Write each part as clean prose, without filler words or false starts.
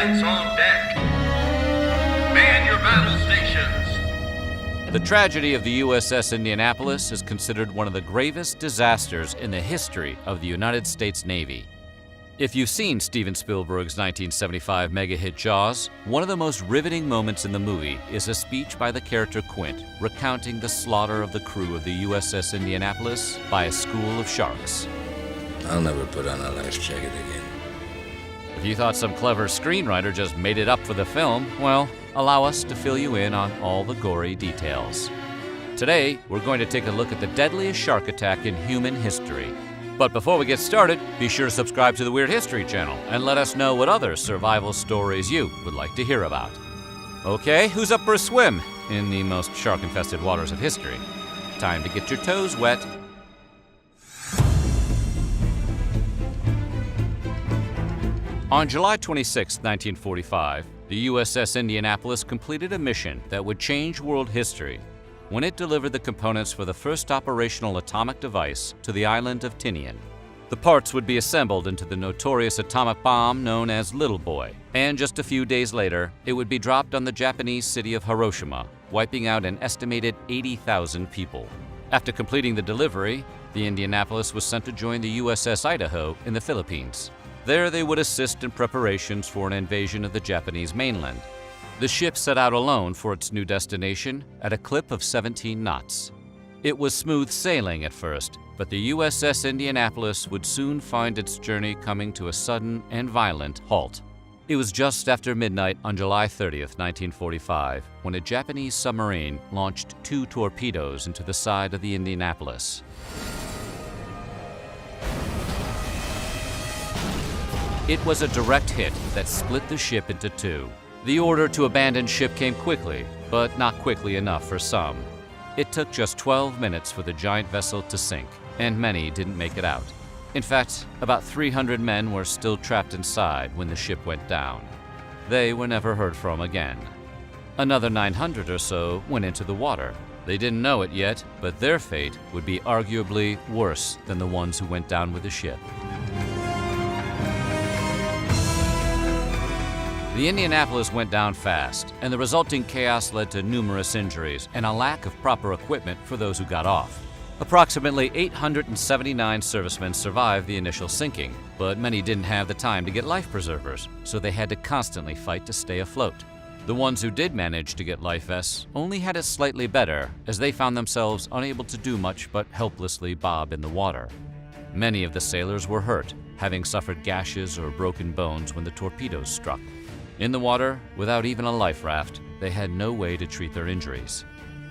hands on deck. Man your battle stations. The tragedy of the USS Indianapolis is considered one of the gravest disasters in the history of the United States Navy. If you've seen Steven Spielberg's 1975 mega-hit Jaws, one of the most riveting moments in the movie is a speech by the character Quint recounting the slaughter of the crew of the USS Indianapolis by a school of sharks. I'll never put on a life jacket again. If you thought some clever screenwriter just made it up for the film, well, allow us to fill you in on all the gory details. Today, we're going to take a look at the deadliest shark attack in human history. But before we get started, be sure to subscribe to the Weird History channel and let us know what other survival stories you would like to hear about. Okay, who's up for a swim in the most shark-infested waters of history? Time to get your toes wet. On July 26, 1945, the USS Indianapolis completed a mission that would change world history when it delivered the components for the first operational atomic device to the island of Tinian. The parts would be assembled into the notorious atomic bomb known as Little Boy, and just a few days later, it would be dropped on the Japanese city of Hiroshima, wiping out an estimated 80,000 people. After completing the delivery, the Indianapolis was sent to join the USS Idaho in the Philippines. There they would assist in preparations for an invasion of the Japanese mainland. The ship set out alone for its new destination at a clip of 17 knots. It was smooth sailing at first, but the USS Indianapolis would soon find its journey coming to a sudden and violent halt. It was just after midnight on July 30th, 1945, when a Japanese submarine launched 2 torpedoes into the side of the Indianapolis. It was a direct hit that split the ship into 2. The order to abandon ship came quickly, but not quickly enough for some. It took just 12 minutes for the giant vessel to sink, and many didn't make it out. In fact, about 300 men were still trapped inside when the ship went down. They were never heard from again. Another 900 or so went into the water. They didn't know it yet, but their fate would be arguably worse than the ones who went down with the ship. The Indianapolis went down fast, and the resulting chaos led to numerous injuries and a lack of proper equipment for those who got off. Approximately 879 servicemen survived the initial sinking, but many didn't have the time to get life preservers, so they had to constantly fight to stay afloat. The ones who did manage to get life vests only had it slightly better, as they found themselves unable to do much but helplessly bob in the water. Many of the sailors were hurt, having suffered gashes or broken bones when the torpedoes struck. In the water, without even a life raft, they had no way to treat their injuries.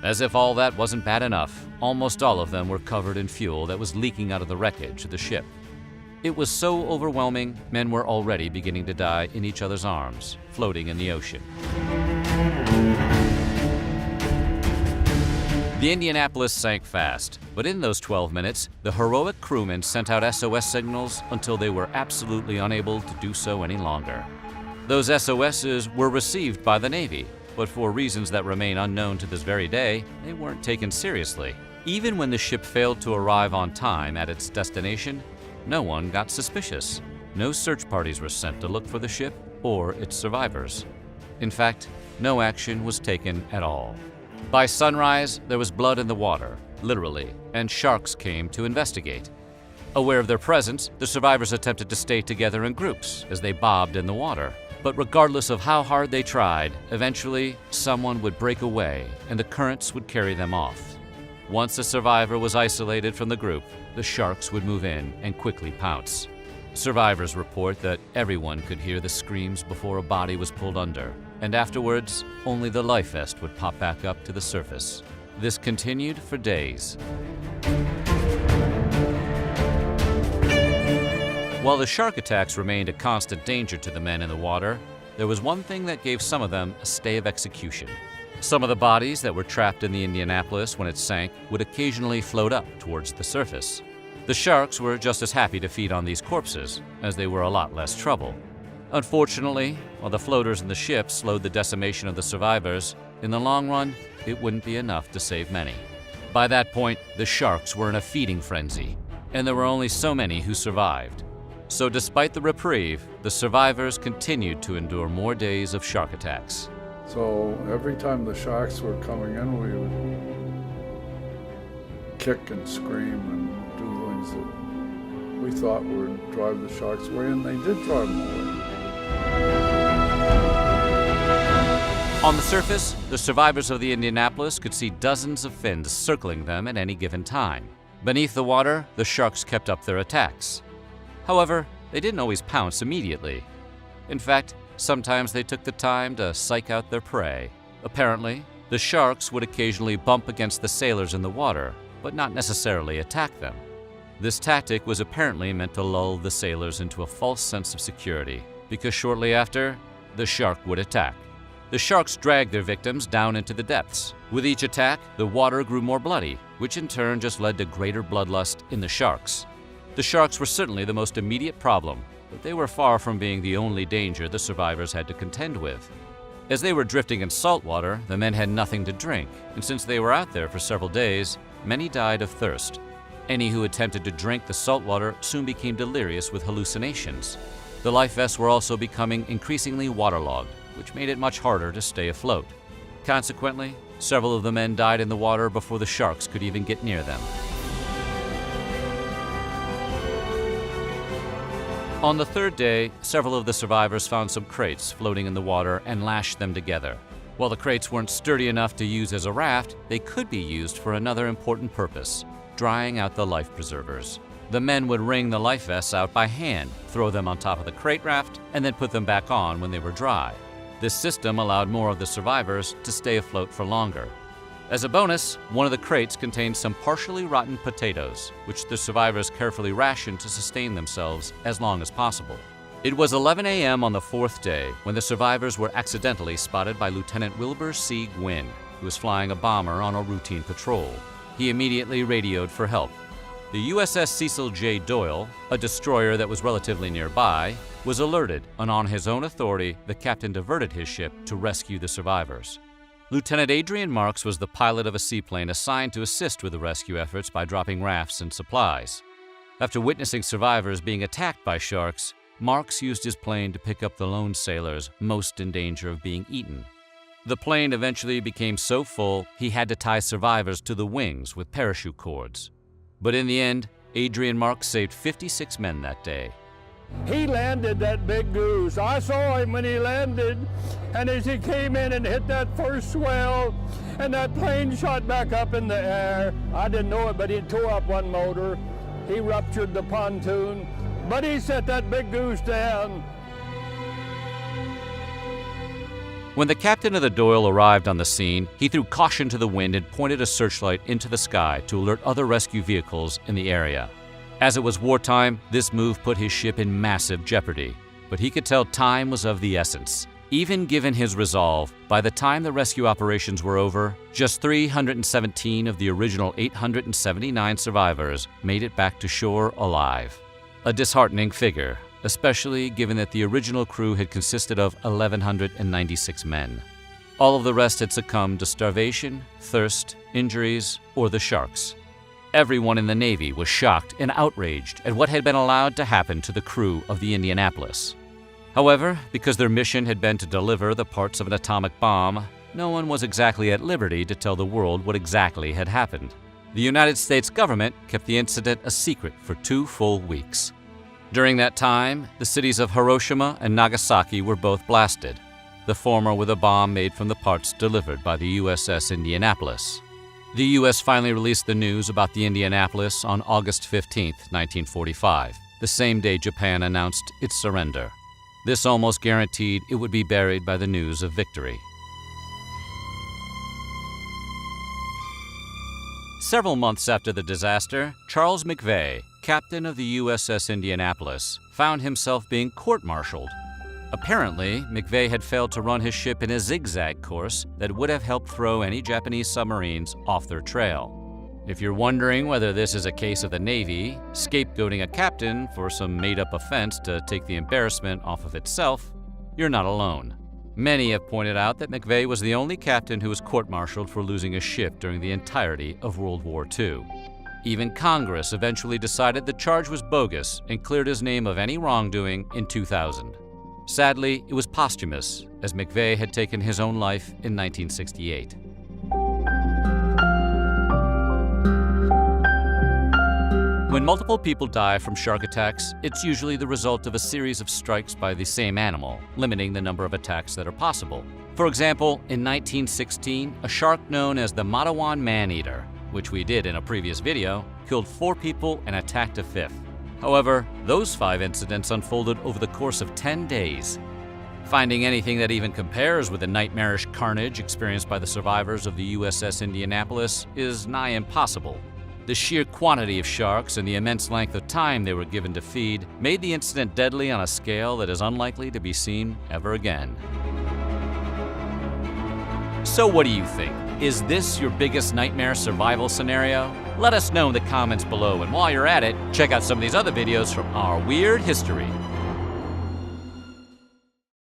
As if all that wasn't bad enough, almost all of them were covered in fuel that was leaking out of the wreckage of the ship. It was so overwhelming, men were already beginning to die in each other's arms, floating in the ocean. The Indianapolis sank fast, but in those 12 minutes, the heroic crewmen sent out SOS signals until they were absolutely unable to do so any longer. Those SOSs were received by the Navy, but for reasons that remain unknown to this very day, they weren't taken seriously. Even when the ship failed to arrive on time at its destination, no one got suspicious. No search parties were sent to look for the ship or its survivors. In fact, no action was taken at all. By sunrise, there was blood in the water, literally, and sharks came to investigate. Aware of their presence, the survivors attempted to stay together in groups as they bobbed in the water. But regardless of how hard they tried, eventually someone would break away and the currents would carry them off. Once a survivor was isolated from the group, the sharks would move in and quickly pounce. Survivors report that everyone could hear the screams before a body was pulled under, and afterwards, only the life vest would pop back up to the surface. This continued for days. While the shark attacks remained a constant danger to the men in the water, there was one thing that gave some of them a stay of execution. Some of the bodies that were trapped in the Indianapolis when it sank would occasionally float up towards the surface. The sharks were just as happy to feed on these corpses, as they were a lot less trouble. Unfortunately, while the floaters in the ship slowed the decimation of the survivors, in the long run, it wouldn't be enough to save many. By that point, the sharks were in a feeding frenzy, and there were only so many who survived. So despite the reprieve, the survivors continued to endure more days of shark attacks. So every time the sharks were coming in, we would kick and scream and do things that we thought would drive the sharks away, and they did drive them away. On the surface, the survivors of the Indianapolis could see dozens of fins circling them at any given time. Beneath the water, the sharks kept up their attacks. However, they didn't always pounce immediately. In fact, sometimes they took the time to psych out their prey. Apparently, the sharks would occasionally bump against the sailors in the water, but not necessarily attack them. This tactic was apparently meant to lull the sailors into a false sense of security, because shortly after, the shark would attack. The sharks dragged their victims down into the depths. With each attack, the water grew more bloody, which in turn just led to greater bloodlust in the sharks. The sharks were certainly the most immediate problem, but they were far from being the only danger the survivors had to contend with. As they were drifting in salt water, the men had nothing to drink, and since they were out there for several days, many died of thirst. Any who attempted to drink the salt water soon became delirious with hallucinations. The life vests were also becoming increasingly waterlogged, which made it much harder to stay afloat. Consequently, several of the men died in the water before the sharks could even get near them. On the third day, several of the survivors found some crates floating in the water and lashed them together. While the crates weren't sturdy enough to use as a raft, they could be used for another important purpose: drying out the life preservers. The men would wring the life vests out by hand, throw them on top of the crate raft, and then put them back on when they were dry. This system allowed more of the survivors to stay afloat for longer. As a bonus, one of the crates contained some partially rotten potatoes, which the survivors carefully rationed to sustain themselves as long as possible. It was 11 a.m. on the fourth day when the survivors were accidentally spotted by Lieutenant Wilbur C. Gwynn, who was flying a bomber on a routine patrol. He immediately radioed for help. The USS Cecil J. Doyle, a destroyer that was relatively nearby, was alerted, and on his own authority, the captain diverted his ship to rescue the survivors. Lieutenant Adrian Marks was the pilot of a seaplane assigned to assist with the rescue efforts by dropping rafts and supplies. After witnessing survivors being attacked by sharks, Marks used his plane to pick up the lone sailors most in danger of being eaten. The plane eventually became so full he had to tie survivors to the wings with parachute cords. But in the end, Adrian Marks saved 56 men that day. He landed that big goose. I saw him when he landed, and as he came in and hit that first swell, and that plane shot back up in the air, I didn't know it, but he tore up one motor. He ruptured the pontoon, but he set that big goose down. When the captain of the Doyle arrived on the scene, he threw caution to the wind and pointed a searchlight into the sky to alert other rescue vehicles in the area. As it was wartime, this move put his ship in massive jeopardy, but he could tell time was of the essence. Even given his resolve, by the time the rescue operations were over, just 317 of the original 879 survivors made it back to shore alive. A disheartening figure, especially given that the original crew had consisted of 1,196 men. All of the rest had succumbed to starvation, thirst, injuries, or the sharks. Everyone in the Navy was shocked and outraged at what had been allowed to happen to the crew of the Indianapolis. However, because their mission had been to deliver the parts of an atomic bomb, no one was exactly at liberty to tell the world what exactly had happened. The United States government kept the incident a secret for 2 full weeks. During that time, the cities of Hiroshima and Nagasaki were both blasted, the former with a bomb made from the parts delivered by the USS Indianapolis. The U.S. finally released the news about the Indianapolis on August 15, 1945, the same day Japan announced its surrender. This almost guaranteed it would be buried by the news of victory. Several months after the disaster, Charles McVeigh, captain of the USS Indianapolis, found himself being court-martialed. Apparently, McVeigh had failed to run his ship in a zigzag course that would have helped throw any Japanese submarines off their trail. If you're wondering whether this is a case of the Navy scapegoating a captain for some made-up offense to take the embarrassment off of itself, you're not alone. Many have pointed out that McVeigh was the only captain who was court-martialed for losing a ship during the entirety of World War II. Even Congress eventually decided the charge was bogus and cleared his name of any wrongdoing in 2000. Sadly, it was posthumous, as McVeigh had taken his own life in 1968. When multiple people die from shark attacks, it's usually the result of a series of strikes by the same animal, limiting the number of attacks that are possible. For example, in 1916, a shark known as the Matawan man-eater, which we did in a previous video, killed 4 people and attacked a 5th. However, those 5 incidents unfolded over the course of 10 days. Finding anything that even compares with the nightmarish carnage experienced by the survivors of the USS Indianapolis is nigh impossible. The sheer quantity of sharks and the immense length of time they were given to feed made the incident deadly on a scale that is unlikely to be seen ever again. So what do you think? Is this your biggest nightmare survival scenario? Let us know in the comments below, and while you're at it, check out some of these other videos from our weird history.